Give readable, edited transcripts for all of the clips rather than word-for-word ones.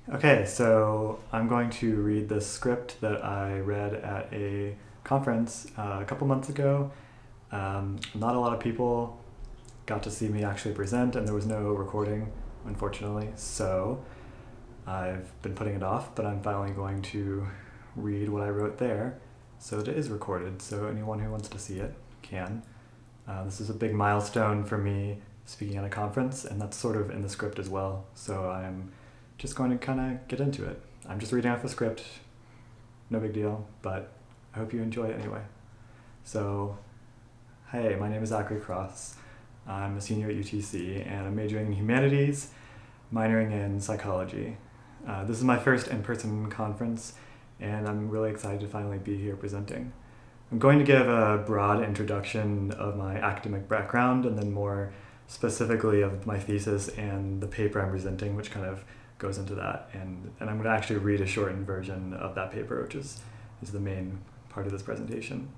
Okay, so I'm going to read the script that I read at a conference a couple months ago. Not a lot of people got to see me actually present, and there was no recording, unfortunately. So I've been putting it off, but I'm finally going to read what I wrote there. So it is recorded, so anyone who wants to see it can. This is a big milestone for me speaking at a conference, and that's sort of in the script as well. So I'm just going to kind of get into it. I'm just reading off the script, no big deal, but I hope you enjoy it anyway. So, hey, my name is Zachary Cross. I'm a senior at UTC, and I'm majoring in humanities, minoring in psychology. This is my first in-person conference, and I'm really excited to finally be here presenting. I'm going to give a broad introduction of my academic background, and then more specifically of my thesis and the paper I'm presenting, which kind of goes into that. And I'm going to actually read a shortened version of that paper, which is the main part of this presentation.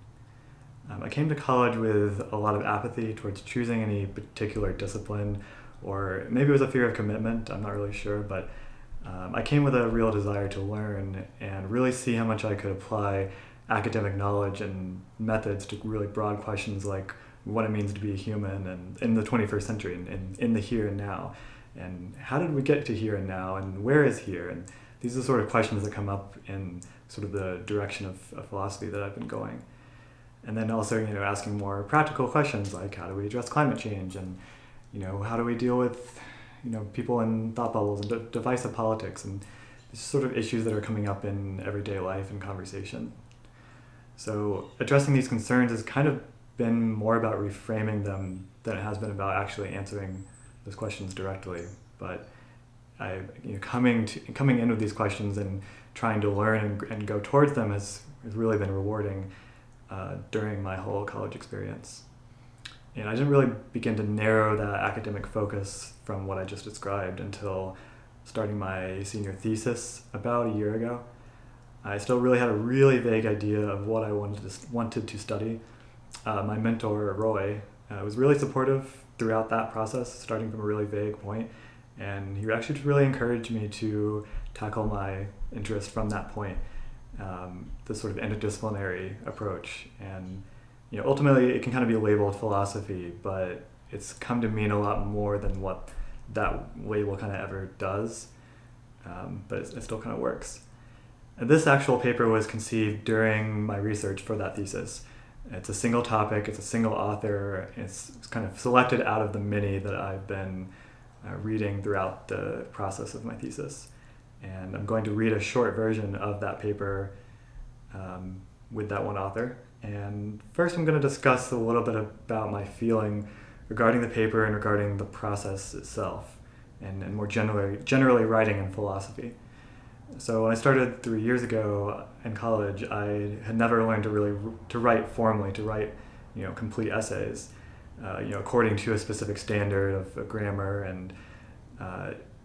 I came to college with a lot of apathy towards choosing any particular discipline, or maybe it was a fear of commitment, I'm not really sure, but I came with a real desire to learn and really see how much I could apply academic knowledge and methods to really broad questions like what it means to be a human and in the 21st century and in the here and now. And how did we get to here and now, and where is here? And these are the sort of questions that come up in sort of the direction of philosophy that I've been going. And then also, asking more practical questions like how do we address climate change, and, how do we deal with, people in thought bubbles and divisive politics, and these sort of issues that are coming up in everyday life and conversation. So addressing these concerns has kind of been more about reframing them than it has been about actually answering those questions directly. But coming in with these questions and trying to learn and go towards them has really been rewarding during my whole college experience. And I didn't really begin to narrow that academic focus from what I just described until starting my senior thesis about a year ago. I still really had a really vague idea of what I wanted to study. My mentor, Roy, was really supportive throughout that process, starting from a really vague point. And he actually just really encouraged me to tackle my interest from that point, this sort of interdisciplinary approach. And ultimately it can kind of be labeled philosophy, but it's come to mean a lot more than what that label kind of ever does. But it still kind of works. And this actual paper was conceived during my research for that thesis. It's a single topic, it's a single author, it's kind of selected out of the many that I've been reading throughout the process of my thesis. And I'm going to read a short version of that paper with that one author. And first I'm going to discuss a little bit about my feeling regarding the paper and regarding the process itself, and more generally writing in philosophy. So when I started 3 years ago in college, I had never learned to write formally, to write, complete essays, according to a specific standard of grammar and,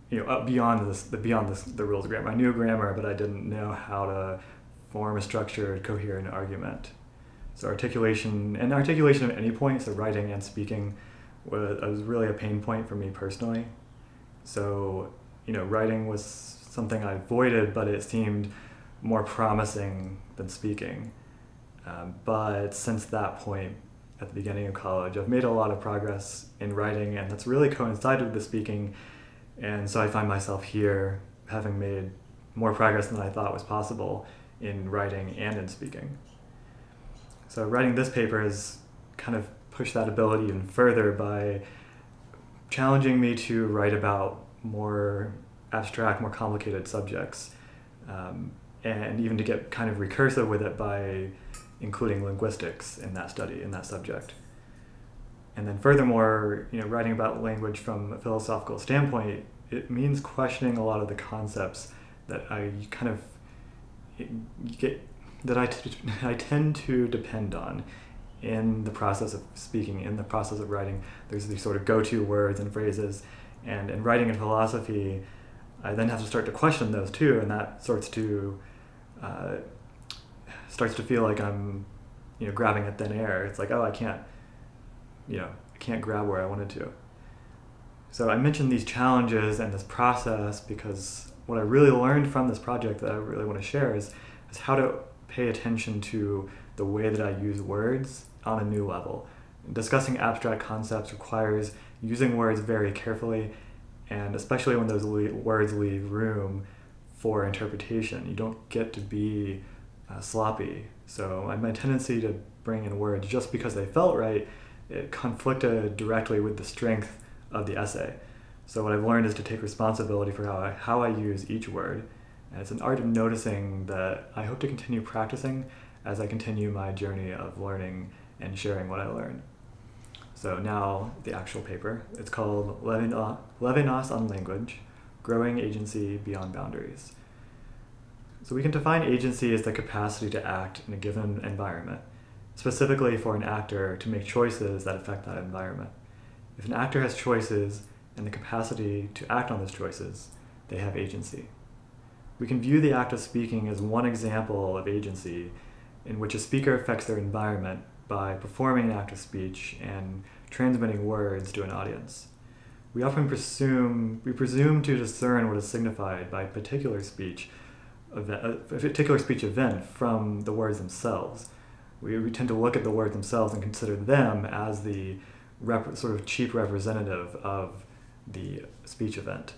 beyond the rules of grammar. I knew grammar, but I didn't know how to form a structured, coherent argument. So articulation of any point, so writing and speaking, was really a pain point for me personally. So, writing was something I avoided, but it seemed more promising than speaking. But since that point, at the beginning of college, I've made a lot of progress in writing, and that's really coincided with the speaking. And so I find myself here having made more progress than I thought was possible in writing and in speaking. So writing this paper has kind of pushed that ability even further by challenging me to write about more abstract, more complicated subjects, and even to get kind of recursive with it by including linguistics in that study, in that subject. And then furthermore, writing about language from a philosophical standpoint, it means questioning a lot of the concepts that I tend to depend on in the process of speaking, in the process of writing. There's these sort of go-to words and phrases, and in writing in philosophy, I then have to start to question those too, and that starts to feel like I'm, grabbing at thin air. It's like, oh, I can't grab where I wanted to. So I mentioned these challenges and this process because what I really learned from this project that I really want to share is how to pay attention to the way that I use words on a new level. Discussing abstract concepts requires using words very carefully, and especially when those words leave room for interpretation. You don't get to be sloppy. So my tendency to bring in words just because they felt right, it conflicted directly with the strength of the essay. So what I've learned is to take responsibility for how I use each word. And it's an art of noticing that I hope to continue practicing as I continue my journey of learning and sharing what I learn. So now the actual paper. It's called Levinas on Language, Growing Agency Beyond Boundaries. So we can define agency as the capacity to act in a given environment, specifically for an actor to make choices that affect that environment. If an actor has choices and the capacity to act on those choices, they have agency. We can view the act of speaking as one example of agency in which a speaker affects their environment by performing an act of speech and transmitting words to an audience. We often presume to discern what is signified by a particular speech event from the words themselves. We tend to look at the words themselves and consider them as the sort of chief representative of the speech event,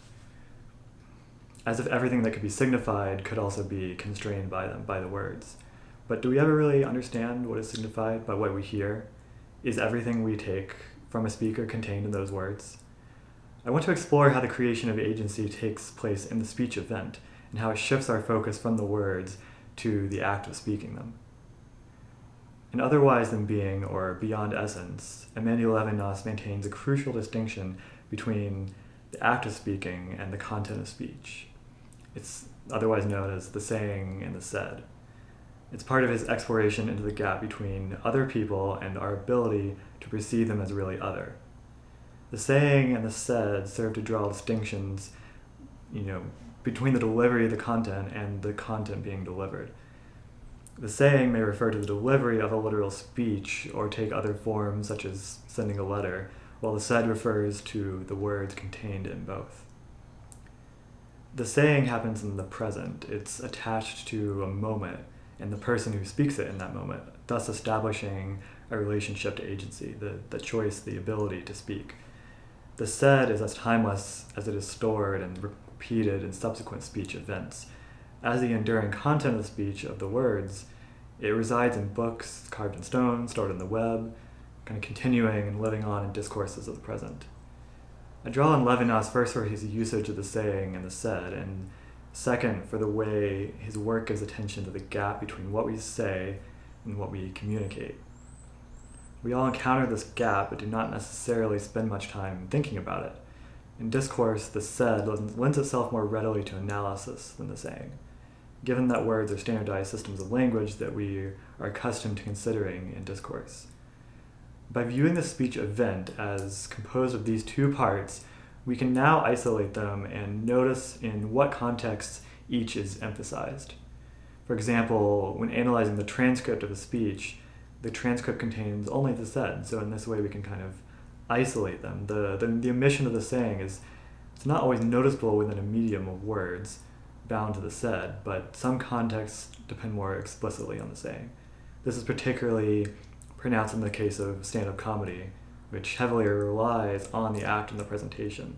as if everything that could be signified could also be constrained by the words. But do we ever really understand what is signified by what we hear? Is everything we take from a speaker contained in those words? I want to explore how the creation of agency takes place in the speech event and how it shifts our focus from the words to the act of speaking them. In Otherwise Than Being, or Beyond Essence, Emmanuel Levinas maintains a crucial distinction between the act of speaking and the content of speech. It's otherwise known as the saying and the said. It's part of his exploration into the gap between other people and our ability to perceive them as really other. The saying and the said serve to draw distinctions, between the delivery of the content and the content being delivered. The saying may refer to the delivery of a literal speech or take other forms such as sending a letter, while the said refers to the words contained in both. The saying happens in the present. It's attached to a moment and the person who speaks it in that moment, thus establishing a relationship to agency, the choice, the ability to speak. The said is as timeless as it is stored and repeated in subsequent speech events. As the enduring content of the speech of the words, it resides in books carved in stone, stored in the web, kind of continuing and living on in discourses of the present. I draw on Levinas first for his usage of the saying and the said, and second for the way his work gives attention to the gap between what we say and what we communicate. We all encounter this gap but do not necessarily spend much time thinking about it. In discourse, the said lends itself more readily to analysis than the saying, given that words are standardized systems of language that we are accustomed to considering in discourse. By viewing the speech event as composed of these two parts, we can now isolate them and notice in what contexts each is emphasized. For example, when analyzing the transcript of a speech, the transcript contains only the said, so in this way we can kind of isolate them. The omission of the saying it's not always noticeable within a medium of words bound to the said, but some contexts depend more explicitly on the saying. This is particularly pronounced in the case of stand-up comedy, which heavily relies on the act and the presentation.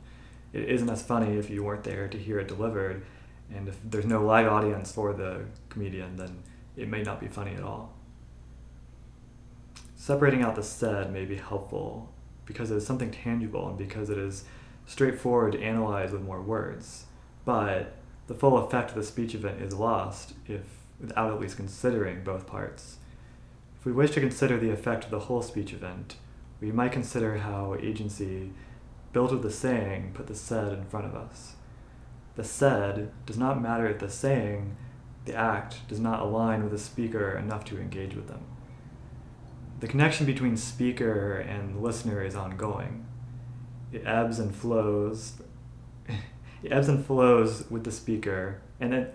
It isn't as funny if you weren't there to hear it delivered, and if there's no live audience for the comedian, then it may not be funny at all. Separating out the said may be helpful because it is something tangible and because it is straightforward to analyze with more words, but the full effect of the speech event is lost without at least considering both parts. If we wish to consider the effect of the whole speech event, we might consider how agency, built with the saying, put the said in front of us. The said does not matter if the saying, the act, does not align with the speaker enough to engage with them. The connection between speaker and listener is ongoing. It ebbs and flows. It ebbs and flows with the speaker, and it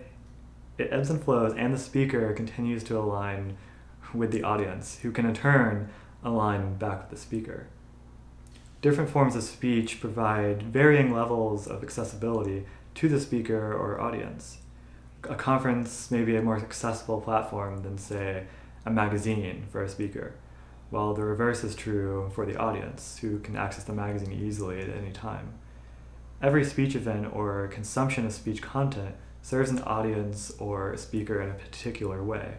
ebbs and flows, and the speaker continues to align with the audience, who can in turn align back with the speaker. Different forms of speech provide varying levels of accessibility to the speaker or audience. A conference may be a more accessible platform than, say, a magazine for a speaker, while the reverse is true for the audience, who can access the magazine easily at any time. Every speech event or consumption of speech content serves an audience or a speaker in a particular way.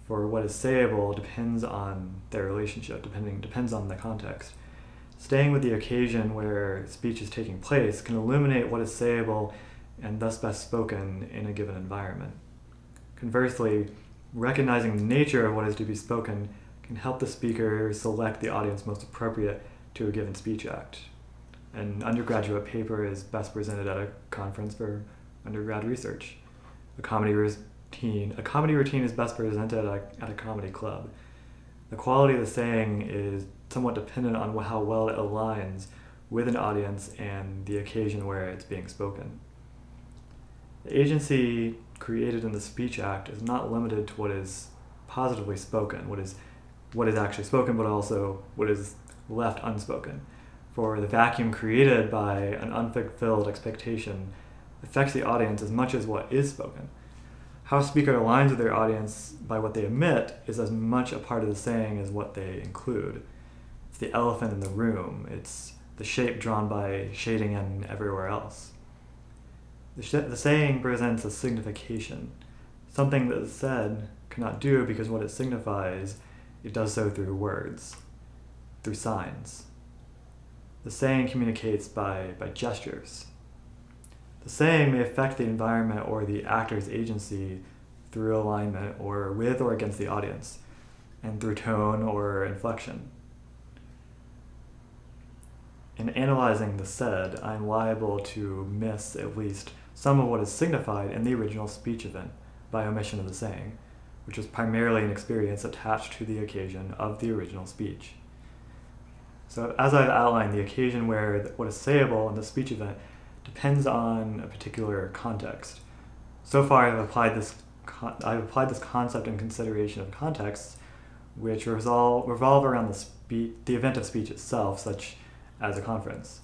For what is sayable depends on their relationship, depends on the context. Staying with the occasion where speech is taking place can illuminate what is sayable and thus best spoken in a given environment. Conversely, recognizing the nature of what is to be spoken can help the speaker select the audience most appropriate to a given speech act. An undergraduate paper is best presented at a conference for undergrad research. A comedy routine is best presented at a comedy club. The quality of the saying is somewhat dependent on how well it aligns with an audience and the occasion where it's being spoken. The agency created in the Speech Act is not limited to what is positively spoken, what is actually spoken, but also what is left unspoken. For the vacuum created by an unfulfilled expectation affects the audience as much as what is spoken. How a speaker aligns with their audience by what they omit is as much a part of the saying as what they include. It's the elephant in the room. It's the shape drawn by shading in everywhere else. The saying presents a signification, something that is said cannot do because what it signifies, it does so through words, through signs. The saying communicates by gestures. The saying may affect the environment or the actor's agency through alignment or with or against the audience, and through tone or inflection. In analyzing the said, I am liable to miss at least some of what is signified in the original speech event by omission of the saying, which was primarily an experience attached to the occasion of the original speech. So as I've outlined, the occasion where what is sayable in the speech event depends on a particular context. So far, I've applied this concept and consideration of contexts, which revolve around the event of speech itself, such as a conference.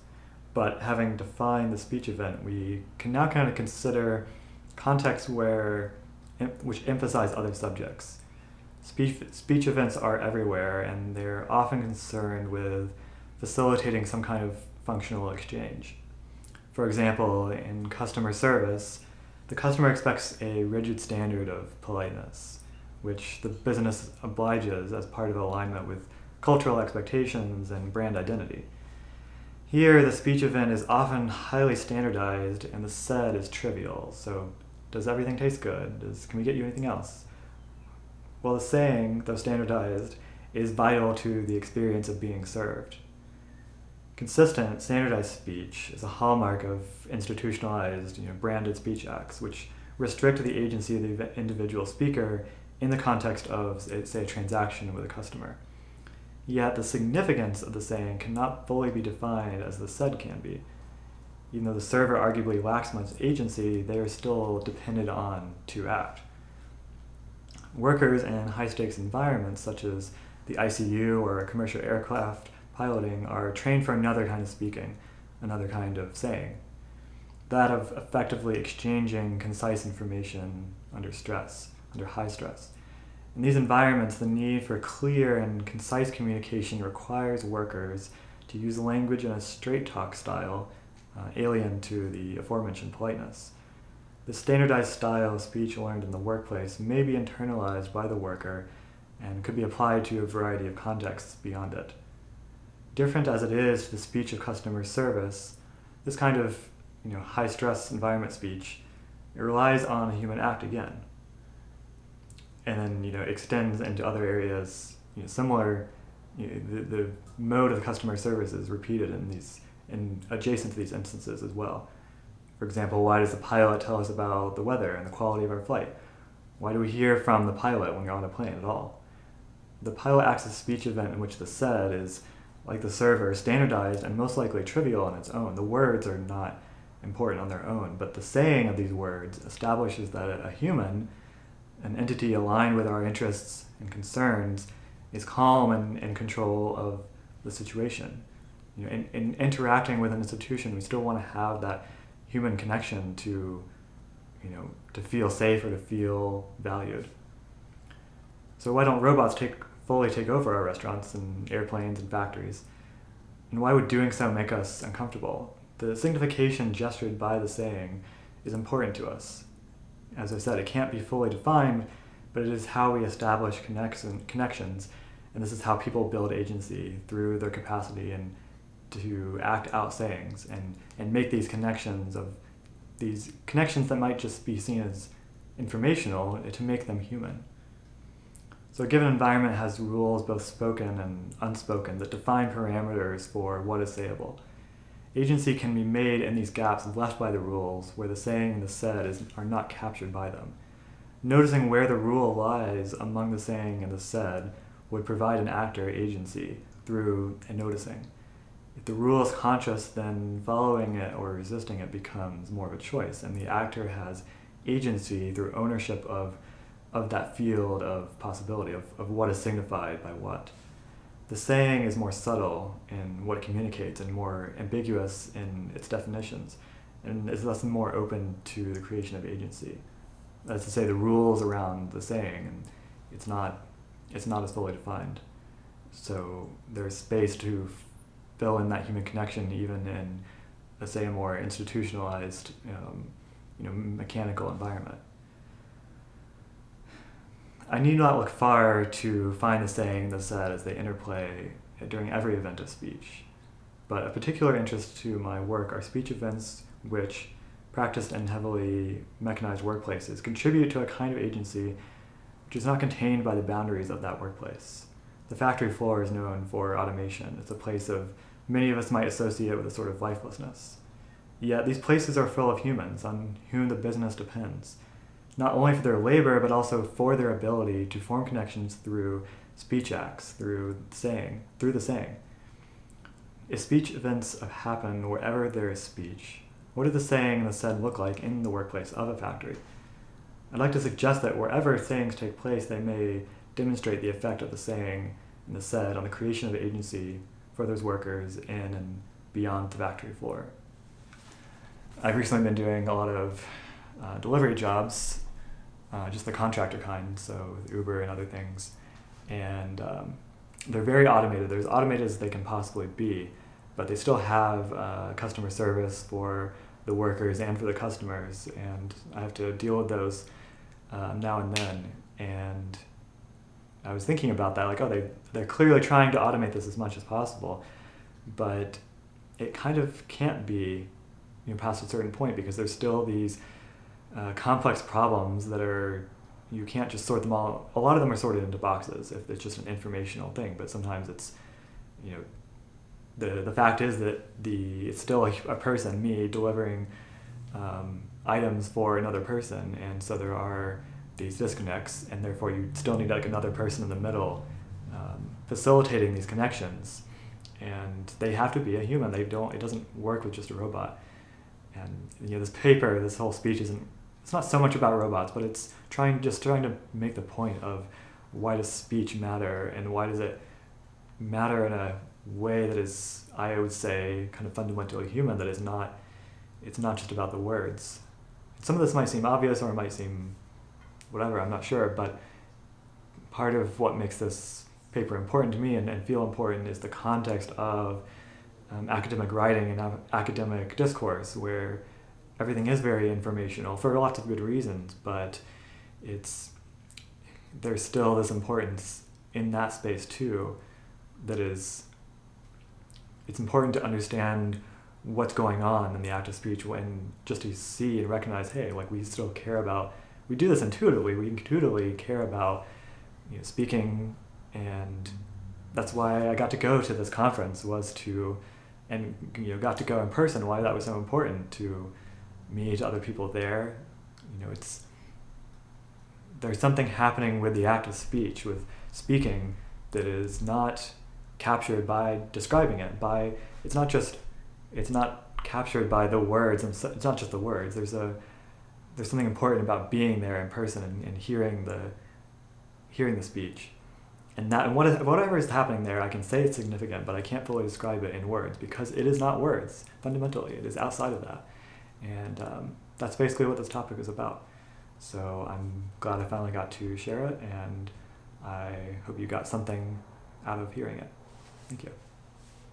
But having defined the speech event, we can now kind of consider contexts which emphasize other subjects. Speech events are everywhere, and they're often concerned with facilitating some kind of functional exchange. For example, in customer service, the customer expects a rigid standard of politeness, which the business obliges as part of alignment with cultural expectations and brand identity. Here, the speech event is often highly standardized and the said is trivial. So, does everything taste good? Can we get you anything else? Well, the saying, though standardized, is vital to the experience of being served. Consistent, standardized speech is a hallmark of institutionalized, branded speech acts, which restrict the agency of the individual speaker in the context of, say, a transaction with a customer. Yet the significance of the saying cannot fully be defined as the said can be. Even though the server arguably lacks much agency, they are still dependent on to act. Workers in high-stakes environments, such as the ICU or commercial aircraft piloting, are trained for another kind of speaking, another kind of saying, that of effectively exchanging concise information under high stress. In these environments, the need for clear and concise communication requires workers to use language in a straight-talk style, alien to the aforementioned politeness. The standardized style of speech learned in the workplace may be internalized by the worker and could be applied to a variety of contexts beyond it. Different as it is to the speech of customer service, this kind of high-stress environment speech, it relies on a human act again. And then extends into other areas similar. The mode of customer service is repeated in adjacent to these instances as well. For example, why does the pilot tell us about the weather and the quality of our flight? Why do we hear from the pilot when you're on a plane at all? The pilot acts as a speech event in which the said is, like the server, standardized and most likely trivial on its own. The words are not important on their own, but the saying of these words establishes that a human, an entity aligned with our interests and concerns, is calm and in control of the situation. In interacting with an institution, we still want to have that human connection to, to feel safe or to feel valued. So why don't robots fully take over our restaurants and airplanes and factories? And why would doing so make us uncomfortable? The signification gestured by the saying is important to us. As I said, it can't be fully defined, but it is how we establish connections, and this is how people build agency through their capacity and to act out sayings and make these connections that might just be seen as informational, to make them human. So a given environment has rules, both spoken and unspoken, that define parameters for what is sayable. Agency can be made in these gaps left by the rules, where the saying and the said are not captured by them. Noticing where the rule lies among the saying and the said would provide an actor agency through a noticing. If the rule is conscious, then following it or resisting it becomes more of a choice, and the actor has agency through ownership of that field of possibility, of what is signified by what. The saying is more subtle in what it communicates and more ambiguous in its definitions, and is thus more open to the creation of agency. That's to say, the rules around the saying, and it's not as fully defined. So there's space to fill in that human connection even in, let's say, a more institutionalized, mechanical environment. I need not look far to find the saying and the said as they interplay during every event of speech. But of particular interest to my work are speech events which, practiced in heavily mechanized workplaces, contribute to a kind of agency which is not contained by the boundaries of that workplace. The factory floor is known for automation. It's a place many of us might associate with a sort of lifelessness. Yet these places are full of humans on whom the business depends, not only for their labor, but also for their ability to form connections through speech acts, through the saying. If speech events happen wherever there is speech, what do the saying and the said look like in the workplace of a factory? I'd like to suggest that wherever sayings take place, they may demonstrate the effect of the saying and the said on the creation of agency for those workers in and beyond the factory floor. I've recently been doing a lot of delivery jobs, just the contractor kind, so with Uber and other things. And they're very automated. They're as automated as they can possibly be, but they still have customer service for the workers and for the customers, and I have to deal with those now and then. And I was thinking about that, like, they're clearly trying to automate this as much as possible, but it kind of can't be past a certain point, because there's still these complex problems that you can't just sort them all. A lot of them are sorted into boxes if it's just an informational thing, but sometimes it's, the fact is that it's still a person, me, delivering items for another person, and so there are these disconnects, and therefore you still need like another person in the middle facilitating these connections, and they have to be a human. It doesn't work with just a robot. And this whole speech it's not so much about robots, but it's trying to make the point of why does speech matter, and why does it matter in a way that is, I would say, kind of fundamentally human, that it's not just about the words. Some of this might seem obvious, or it might seem whatever, I'm not sure, but part of what makes this paper important to me and feel important is the context of academic writing and academic discourse, where everything is very informational for lots of good reasons, but there's still this importance in that space too, that it's important to understand what's going on in the act of speech, when just to see and recognize, hey, like, we still care about, we do this intuitively, we intuitively care about speaking, and that's why I got to go to this conference, got to go in person, why that was so important to me, to other people there. There's something happening with the act of speech, with speaking, that is not captured by describing it, it's not captured by the words, and it's not just the words. There's something important about being there in person and hearing the speech. And whatever is happening there, I can say it's significant, but I can't fully describe it in words, because it is not words. Fundamentally, it is outside of that. And that's basically what this topic is about. So I'm glad I finally got to share it, and I hope you got something out of hearing it. Thank you.